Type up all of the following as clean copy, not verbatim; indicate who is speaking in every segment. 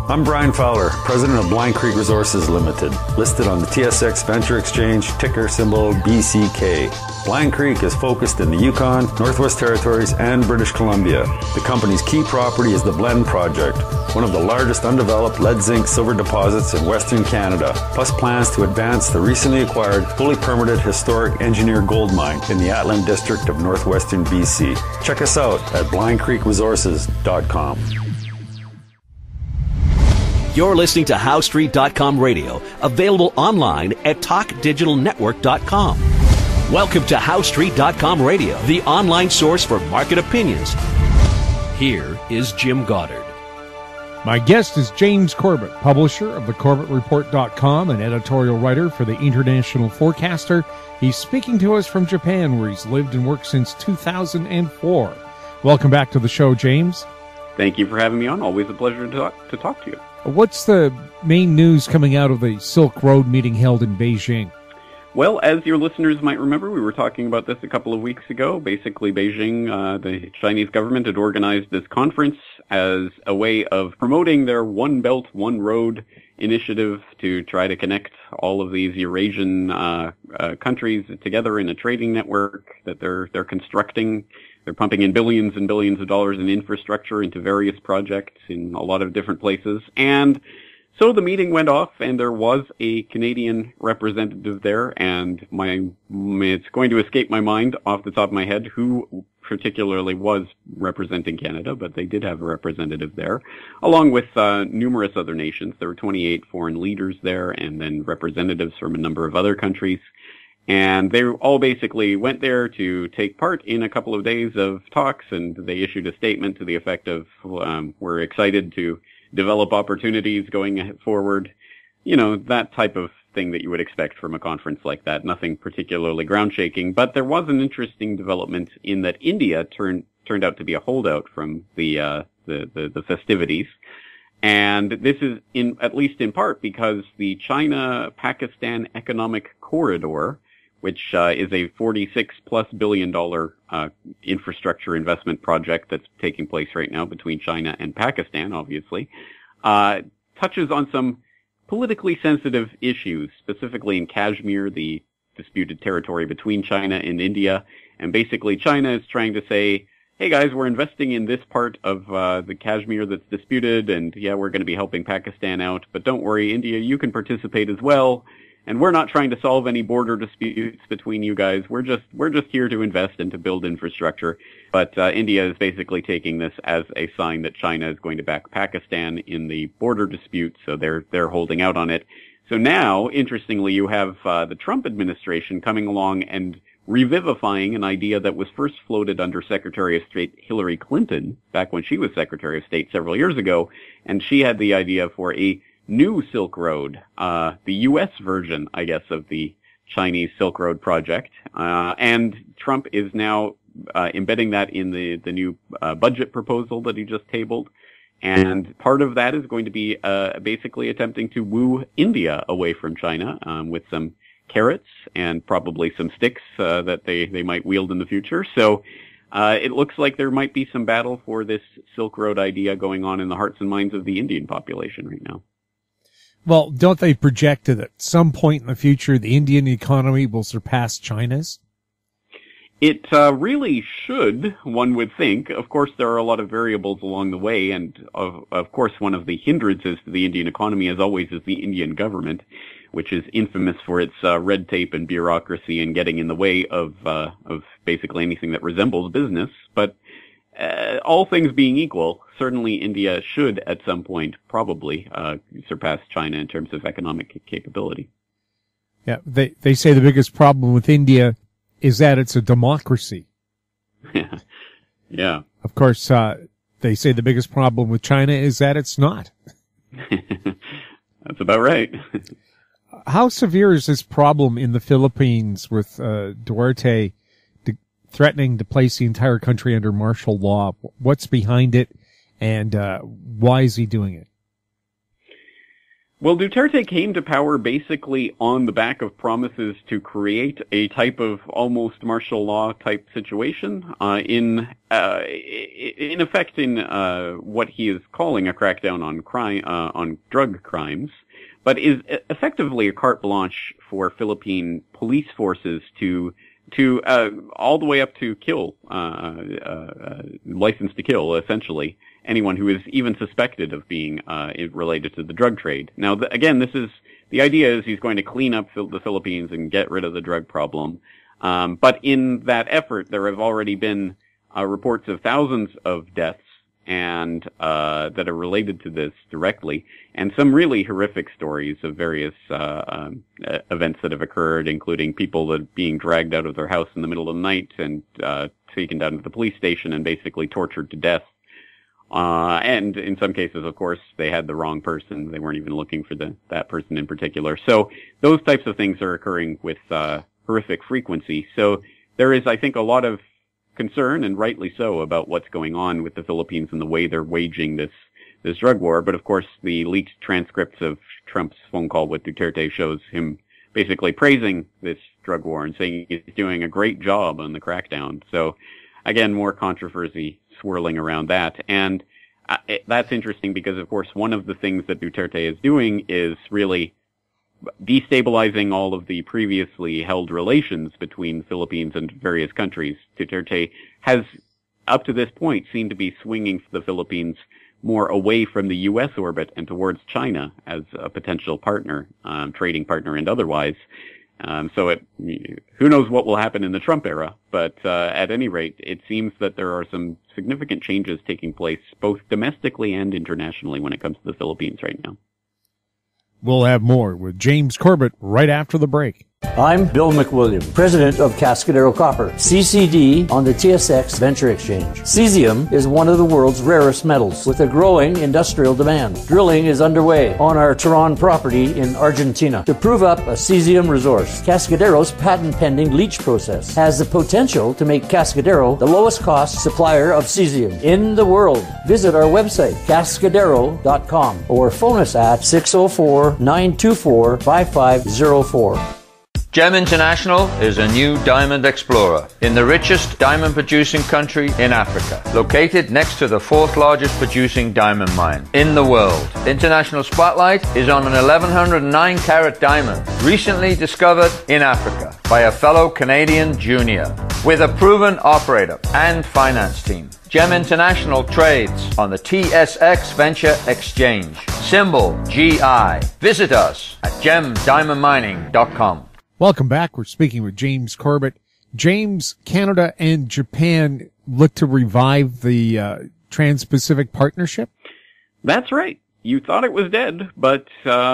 Speaker 1: I'm Brian Fowler, president of Blind Creek Resources Limited, listed on the TSX Venture Exchange, ticker symbol BCK. Blind Creek is focused in the Yukon, Northwest Territories, and British Columbia. The company's key property is the Blend Project, one of the largest undeveloped lead-zinc-silver deposits in Western Canada, plus plans to advance the recently acquired, fully permitted historic engineer gold mine in the Atlan District of Northwestern BC. Check us out at blindcreekresources.com.
Speaker 2: You're listening to HowStreet.com radio, available online at TalkDigitalNetwork.com. Welcome to HowStreet.com radio, the online source for market opinions. Here is Jim Goddard.
Speaker 3: My guest is James Corbett, publisher of the CorbettReport.com and editorial writer for the International Forecaster. He's speaking to us from Japan, where he's lived and worked since 2004. Welcome back to the show, James.
Speaker 4: Thank you for having me on. Always a pleasure to talk to you.
Speaker 3: What's the main news coming out of the Silk Road meeting held in Beijing?
Speaker 4: Well, as your listeners might remember, we were talking about this a couple of weeks ago. Basically, Beijing, the Chinese government had organized this conference as a way of promoting their One Belt, One Road initiative to try to connect all of these Eurasian countries together in a trading network that they're constructing. They're pumping in billions and billions of dollars in infrastructure into various projects in a lot of different places. And so the meeting went off, and there was a Canadian representative there, and it's going to escape my mind off the top of my head who particularly was representing Canada, but they did have a representative there, along with numerous other nations. There were 28 foreign leaders there, and then representatives from a number of other countries. And they all basically went there to take part in a couple of days of talks, and they issued a statement to the effect of, we're excited to develop opportunities going forward. You know, that type of thing that you would expect from a conference like that. Nothing particularly ground-shaking, but there was an interesting development in that India turned out to be a holdout from the festivities. And this is at least in part because the China-Pakistan Economic Corridor, which is a $46+ billion infrastructure investment project that's taking place right now between China and Pakistan, obviously, touches on some politically sensitive issues, specifically in Kashmir, the disputed territory between China and India. And basically China is trying to say, hey guys, we're investing in this part of the Kashmir that's disputed, and yeah, we're going to be helping Pakistan out, but don't worry, India, you can participate as well. And we're not trying to solve any border disputes between you guys. We're just here to invest and to build infrastructure. But India is basically taking this as a sign that China is going to back Pakistan in the border dispute, so they're holding out on it. So now, interestingly, you have the Trump administration coming along and revivifying an idea that was first floated under Secretary of State Hillary Clinton back when she was Secretary of State several years ago, and she had the idea for a new Silk Road, the U.S. version, I guess, of the Chinese Silk Road project. And Trump is now embedding that in the new budget proposal that he just tabled. And part of that is going to be basically attempting to woo India away from China with some carrots and probably some sticks that they might wield in the future. So it looks like there might be some battle for this Silk Road idea going on in the hearts and minds of the Indian population right now.
Speaker 3: Well, don't they project that at some point in the future the Indian economy will surpass China's?
Speaker 4: It really should, one would think. Of course, there are a lot of variables along the way, and of course one of the hindrances to the Indian economy, as always, is the Indian government, which is infamous for its red tape and bureaucracy and getting in the way of basically anything that resembles business. But all things being equal, certainly India should at some point probably surpass China in terms of economic capability.
Speaker 3: Yeah, they say the biggest problem with India is that it's a democracy.
Speaker 4: Yeah.
Speaker 3: Of course, they say the biggest problem with China is that it's not.
Speaker 4: That's about right.
Speaker 3: How severe is this problem in the Philippines with Duterte threatening to place the entire country under martial law? What's behind it, and why is he doing it?
Speaker 4: Well, Duterte came to power basically on the back of promises to create a type of almost martial law type situation, in effect in what he is calling a crackdown on crime, on drug crimes, but is effectively a carte blanche for Philippine police forces to all the way up to kill, license to kill, essentially, anyone who is even suspected of being related to the drug trade. Now, again, the idea is he's going to clean up the Philippines and get rid of the drug problem. But in that effort, there have already been reports of thousands of deaths and that are related to this directly, and some really horrific stories of various events that have occurred, including people that being dragged out of their house in the middle of the night and taken down to the police station and basically tortured to death. And in some cases, of course, they had the wrong person. They weren't even looking for that person in particular. So those types of things are occurring with horrific frequency. So there is, I think, a lot of concern, and rightly so, about what's going on with the Philippines and the way they're waging this drug war. But of course, the leaked transcripts of Trump's phone call with Duterte shows him basically praising this drug war and saying he's doing a great job on the crackdown. So again, more controversy swirling around that. And that's interesting because, of course, one of the things that Duterte is doing is really destabilizing all of the previously held relations between Philippines and various countries. Duterte has, up to this point, seemed to be swinging the Philippines more away from the U.S. orbit and towards China as a potential partner, trading partner and otherwise. So who knows what will happen in the Trump era, but at any rate, it seems that there are some significant changes taking place both domestically and internationally when it comes to the Philippines right now.
Speaker 3: We'll have more with James Corbett right after the break.
Speaker 5: I'm Bill McWilliam, president of Cascadero Copper, CCD on the TSX Venture Exchange. Cesium is one of the world's rarest metals with a growing industrial demand. Drilling is underway on our Tehran property in Argentina to prove up a cesium resource. Cascadero's patent-pending leach process has the potential to make Cascadero the lowest cost supplier of cesium in the world. Visit our website, cascadero.com, or phone us at 604-924-5504.
Speaker 6: Gem International is a new diamond explorer in the richest diamond producing country in Africa, located next to the fourth largest producing diamond mine in the world. International Spotlight is on an 1109 carat diamond recently discovered in Africa by a fellow Canadian junior with a proven operator and finance team. Gem International trades on the TSX Venture Exchange, symbol GI. Visit us at gemdiamondmining.com.
Speaker 3: Welcome back. We're speaking with James Corbett. James, Canada and Japan look to revive the Trans-Pacific Partnership?
Speaker 4: That's right. You thought it was dead, but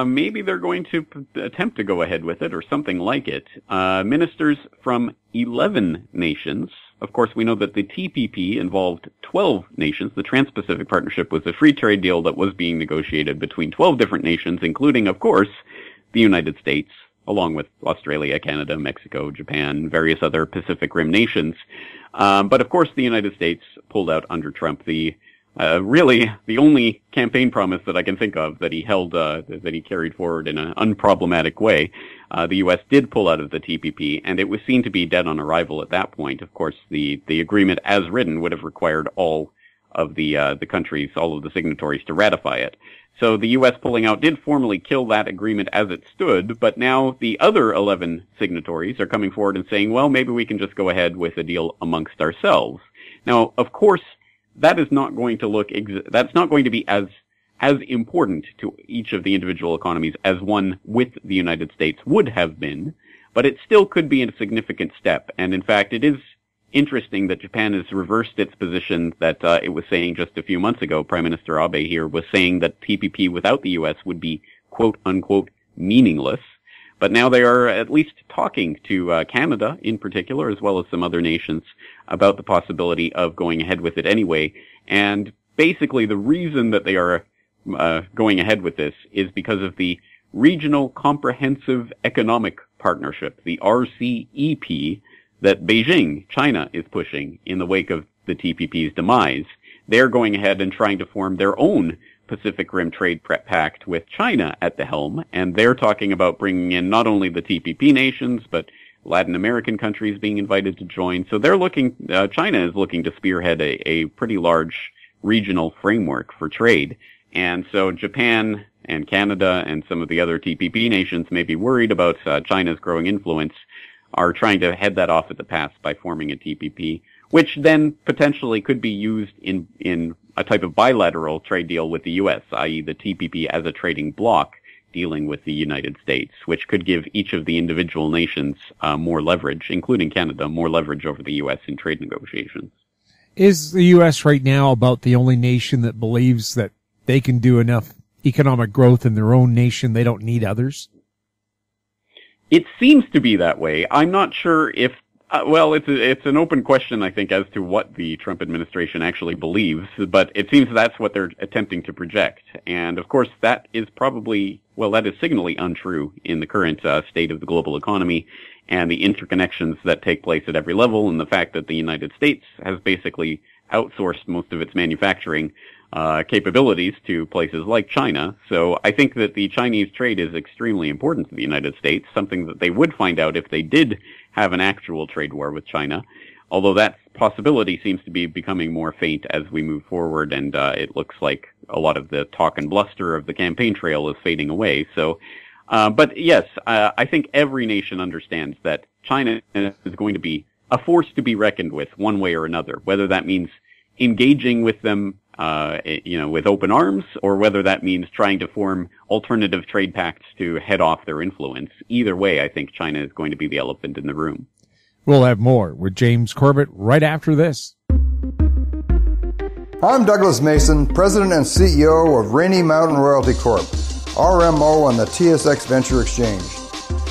Speaker 4: maybe they're going to attempt to go ahead with it or something like it. Ministers from 11 nations. Of course, we know that the TPP involved 12 nations. The Trans-Pacific Partnership was a free trade deal that was being negotiated between 12 different nations, including, of course, the United States, along with Australia, Canada, Mexico, Japan, various other Pacific Rim nations. But of course, the United States pulled out under Trump. Really the only campaign promise that I can think of that he held, that he carried forward in an unproblematic way. The U.S. did pull out of the TPP, and it was seen to be dead on arrival at that point. Of course, the agreement as written would have required all of the countries, all of the signatories to ratify it. So the U.S. pulling out did formally kill that agreement as it stood, but now the other 11 signatories are coming forward and saying, well, maybe we can just go ahead with a deal amongst ourselves. Now, of course, that is not going to that's not going to be as important to each of the individual economies as one with the United States would have been, but it still could be a significant step. And in fact, it is interesting that Japan has reversed its position that it was saying just a few months ago. Prime Minister Abe here was saying that TPP without the U.S. would be quote unquote meaningless. But now they are at least talking to Canada in particular, as well as some other nations, about the possibility of going ahead with it anyway. And basically the reason that they are going ahead with this is because of the Regional Comprehensive Economic Partnership, the RCEP, that Beijing, China, is pushing in the wake of the TPP's demise. They're going ahead and trying to form their own Pacific Rim Trade Pact with China at the helm, and they're talking about bringing in not only the TPP nations, but Latin American countries being invited to join. So they're looking, China is looking to spearhead a pretty large regional framework for trade. And so Japan and Canada and some of the other TPP nations may be worried about China's growing influence, are trying to head that off at the pass by forming a TPP, which then potentially could be used in a type of bilateral trade deal with the U.S., i.e. the TPP as a trading bloc dealing with the United States, which could give each of the individual nations more leverage, including Canada, more leverage over the U.S. in trade negotiations.
Speaker 3: Is the U.S. right now about the only nation that believes that they can do enough economic growth in their own nation, they don't need others?
Speaker 4: It seems to be that way. I'm not sure if, it's an open question, I think, as to what the Trump administration actually believes, but it seems that's what they're attempting to project. And of course, that is signally untrue in the current state of the global economy and the interconnections that take place at every level, and the fact that the United States has basically outsourced most of its manufacturing capabilities to places like China. So I think that the Chinese trade is extremely important to the United States, something that they would find out if they did have an actual trade war with China, although that possibility seems to be becoming more faint as we move forward, and it looks like a lot of the talk and bluster of the campaign trail is fading away. So, but yes, I think every nation understands that China is going to be a force to be reckoned with one way or another, whether that means engaging with them with open arms, or whether that means trying to form alternative trade pacts to head off their influence. Either way, I think China is going to be the elephant in the room.
Speaker 3: We'll have more with James Corbett right after this.
Speaker 7: I'm Douglas Mason, President and CEO of Rainy Mountain Royalty Corp., RMO on the TSX Venture Exchange.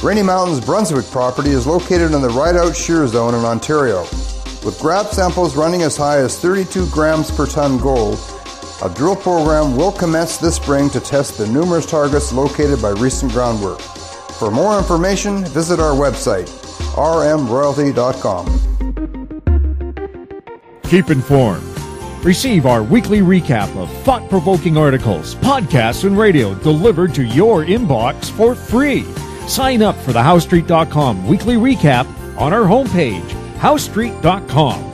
Speaker 7: Rainy Mountain's Brunswick property is located in the Rideout Shear Zone in Ontario. With grab samples running as high as 32 grams per ton gold, a drill program will commence this spring to test the numerous targets located by recent groundwork. For more information, visit our website, rmroyalty.com.
Speaker 3: Keep informed. Receive our weekly recap of thought-provoking articles, podcasts, and radio delivered to your inbox for free. Sign up for the HowStreet.com weekly recap on our homepage, HowStreet.com.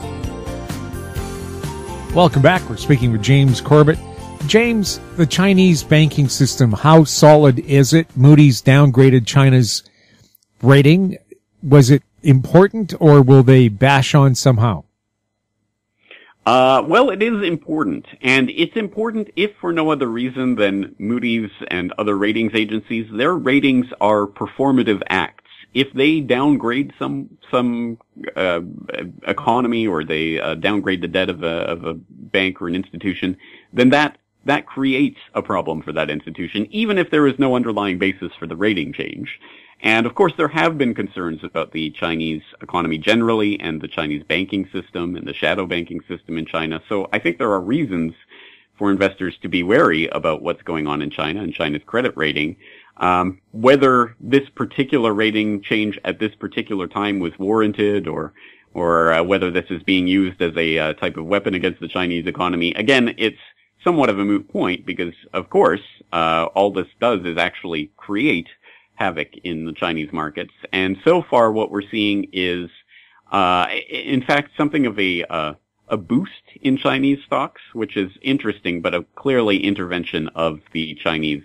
Speaker 3: Welcome back. We're speaking with James Corbett. James, the Chinese banking system, how solid is it? Moody's downgraded China's rating. Was it important, or will they bash on somehow?
Speaker 4: It is important, and it's important if for no other reason than Moody's and other ratings agencies. Their ratings are performative acts. If they downgrade some economy, or they downgrade the debt of a bank or an institution, then that creates a problem for that institution, even if there is no underlying basis for the rating change. And of course, there have been concerns about the Chinese economy generally, and the Chinese banking system, and the shadow banking system in China. So I think there are reasons for investors to be wary about what's going on in China and China's credit rating. Whether this particular rating change at this particular time was warranted, or whether this is being used as a type of weapon against the Chinese economy, again, it's somewhat of a moot point, because, of course, all this does is actually create havoc in the Chinese markets. And so far, what we're seeing is, in fact, something of a boost in Chinese stocks, which is interesting, but a clearly intervention of the Chinese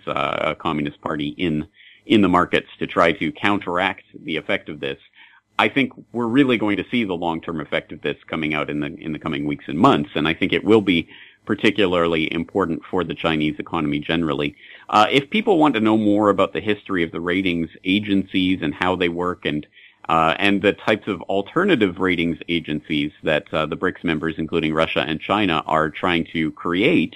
Speaker 4: Communist Party in the markets to try to counteract the effect of this. I think we're really going to see the long-term effect of this coming out in the coming weeks and months, and I think it will be particularly important for the Chinese economy generally. If people want to know more about the history of the ratings agencies and how they work, and the types of alternative ratings agencies that the BRICS members, including Russia and China, are trying to create,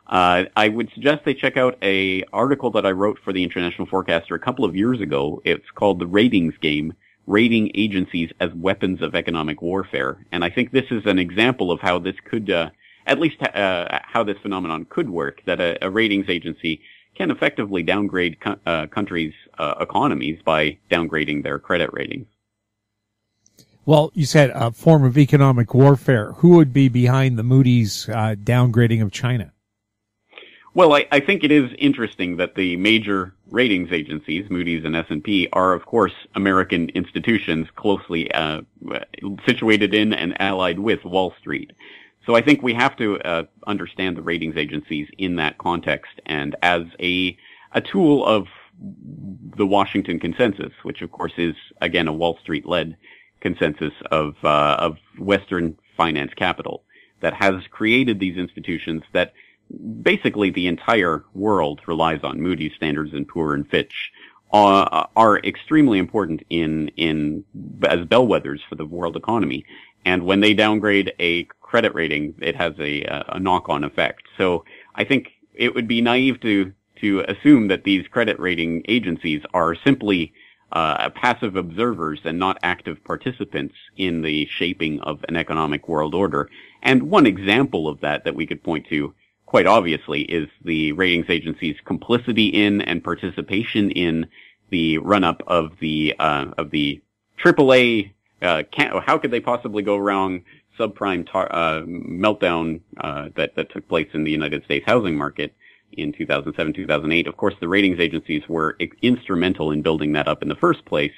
Speaker 4: I would suggest they check out an article that I wrote for the International Forecaster a couple of years ago. It's called The Ratings Game: Rating Agencies as Weapons of Economic Warfare. And I think this is an example of how this could, how this phenomenon could work, that a ratings agency can effectively downgrade countries' economies by downgrading their credit ratings.
Speaker 3: Well, you said a form of economic warfare. Who would be behind the Moody's downgrading of China?
Speaker 4: Well, I think it is interesting that the major ratings agencies, Moody's and S&P, are, of course, American institutions closely situated in and allied with Wall Street. So I think we have to understand the ratings agencies in that context and as a tool of the Washington consensus, which, of course, is, again, a Wall Street-led consensus of Western finance capital that has created these institutions that basically the entire world relies on. Moody's, Standards & Poor, and Fitch are extremely important as bellwethers for the world economy. And when they downgrade a credit rating, it has a knock-on effect. So I think it would be naive to assume that these credit rating agencies are simply passive observers and not active participants in the shaping of an economic world order. And one example of that we could point to quite obviously is the ratings agency's complicity in and participation in the run-up of the AAA, how could they possibly go wrong, subprime meltdown that took place in the United States housing market in 2007, 2008. Of course, the ratings agencies were instrumental in building that up in the first place.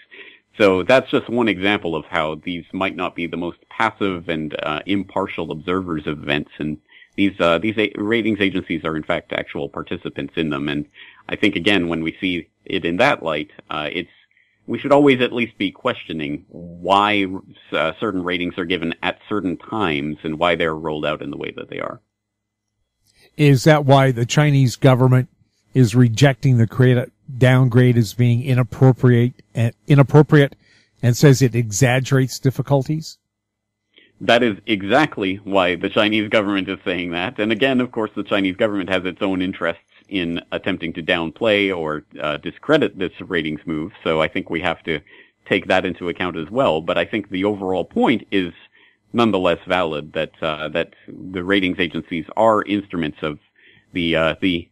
Speaker 4: So that's just one example of how these might not be the most passive and impartial observers of events, and these ratings agencies are in fact actual participants in them. And I think again, when we see it in that light, we should always at least be questioning why certain ratings are given at certain times and why they're rolled out in the way that they are.
Speaker 3: Is that why the Chinese government is rejecting the credit downgrade as being inappropriate and says it exaggerates difficulties?
Speaker 4: That is exactly why the Chinese government is saying that. And again, of course, the Chinese government has its own interests in attempting to downplay or discredit this ratings move. So I think we have to take that into account as well. But I think the overall point is nonetheless valid that the ratings agencies are instruments of the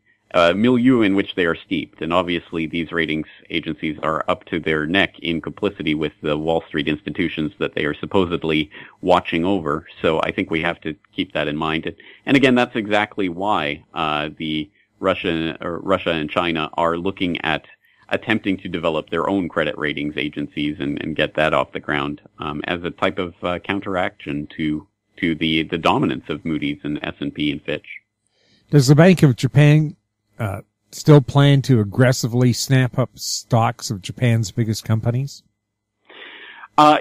Speaker 4: milieu in which they are steeped. And obviously these ratings agencies are up to their neck in complicity with the Wall Street institutions that they are supposedly watching over. So I think we have to keep that in mind. And again, that's exactly why the Russia and China are looking at attempting to develop their own credit ratings agencies and get that off the ground as a type of counteraction to the dominance of Moody's and S&P and Fitch.
Speaker 3: Does the Bank of Japan still plan to aggressively snap up stocks of Japan's biggest companies?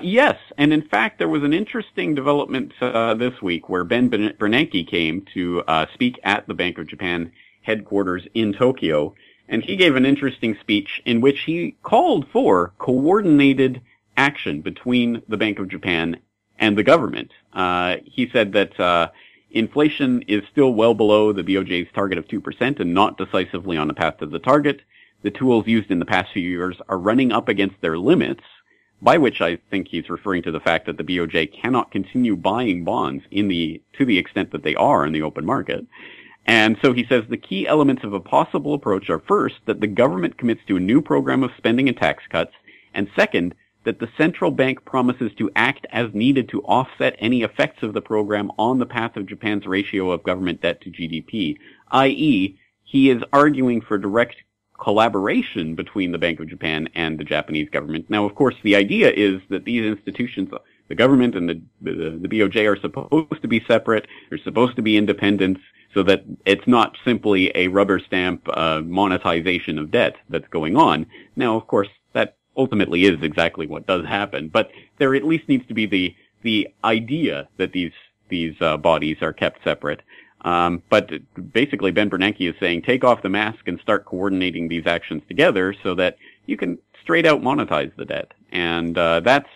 Speaker 4: Yes, and in fact, there was an interesting development this week where Ben Bernanke came to speak at the Bank of Japan headquarters in Tokyo, and he gave an interesting speech in which he called for coordinated action between the Bank of Japan and the government. He said that inflation is still well below the BOJ's target of 2% and not decisively on the path to the target. The tools used in the past few years are running up against their limits, by which I think he's referring to the fact that the BOJ cannot continue buying bonds to the extent that they are in the open market. And so he says the key elements of a possible approach are first, that the government commits to a new program of spending and tax cuts, and second, that the central bank promises to act as needed to offset any effects of the program on the path of Japan's ratio of government debt to GDP, i.e., he is arguing for direct collaboration between the Bank of Japan and the Japanese government. Now, of course, the idea is that these institutions, the government and the BOJ, are supposed to be separate, they're supposed to be independent, so that it's not simply a rubber stamp monetization of debt that's going on. Now, of course, that ultimately is exactly what does happen, but there at least needs to be the idea that these bodies are kept separate. But basically, Ben Bernanke is saying, take off the mask and start coordinating these actions together so that you can straight out monetize the debt. And that's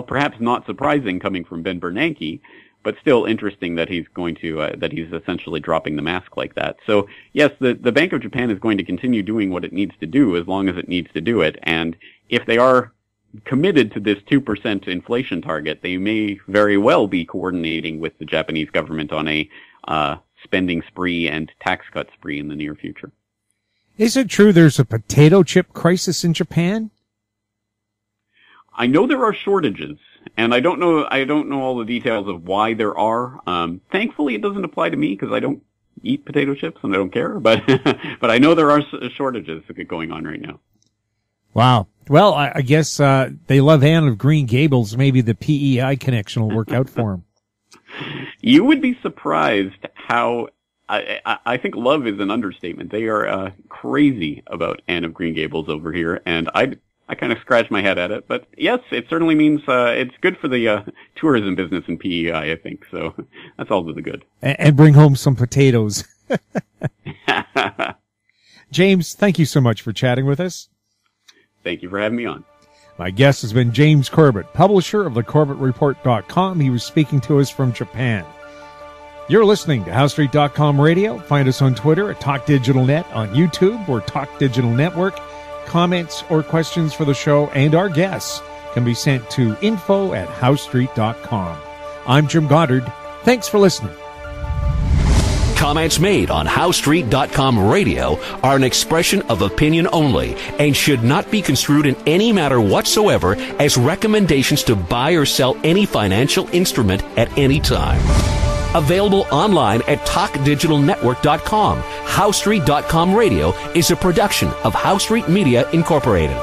Speaker 4: perhaps not surprising coming from Ben Bernanke, but still interesting that he's going to that he's essentially dropping the mask like that. So yes, the Bank of Japan is going to continue doing what it needs to do as long as it needs to do it. And if they are committed to this 2% inflation target, they may very well be coordinating with the Japanese government on a spending spree and tax cut spree in the near future.
Speaker 3: Is it true there's a potato chip crisis in Japan?
Speaker 4: I know there are shortages, and I don't know all the details of why there are. Thankfully, it doesn't apply to me because I don't eat potato chips and I don't care, but but I know there are shortages going on right now.
Speaker 3: Wow. Well, I guess they love Anne of Green Gables. Maybe the PEI connection will work out for them.
Speaker 4: You would be surprised how I think love is an understatement. They are crazy about Anne of Green Gables over here, and I kind of scratch my head at it. But yes, it certainly means it's good for the tourism business in PEI, I think. So that's all to the good.
Speaker 3: And bring home some potatoes. James, thank you so much for chatting with us.
Speaker 4: Thank you for having me on.
Speaker 3: My guest has been James Corbett, publisher of thecorbettreport.com. He was speaking to us from Japan. You're listening to HowStreet.com radio. Find us on Twitter at TalkDigitalNet, on YouTube or Talk Digital Network. Comments or questions for the show and our guests can be sent to info@HowStreet.com. I'm Jim Goddard. Thanks for listening.
Speaker 2: Comments made on HowStreet.com radio are an expression of opinion only and should not be construed in any matter whatsoever as recommendations to buy or sell any financial instrument at any time. Available online at TalkDigitalNetwork.com. HowStreet.com radio is a production of How Street Media Incorporated.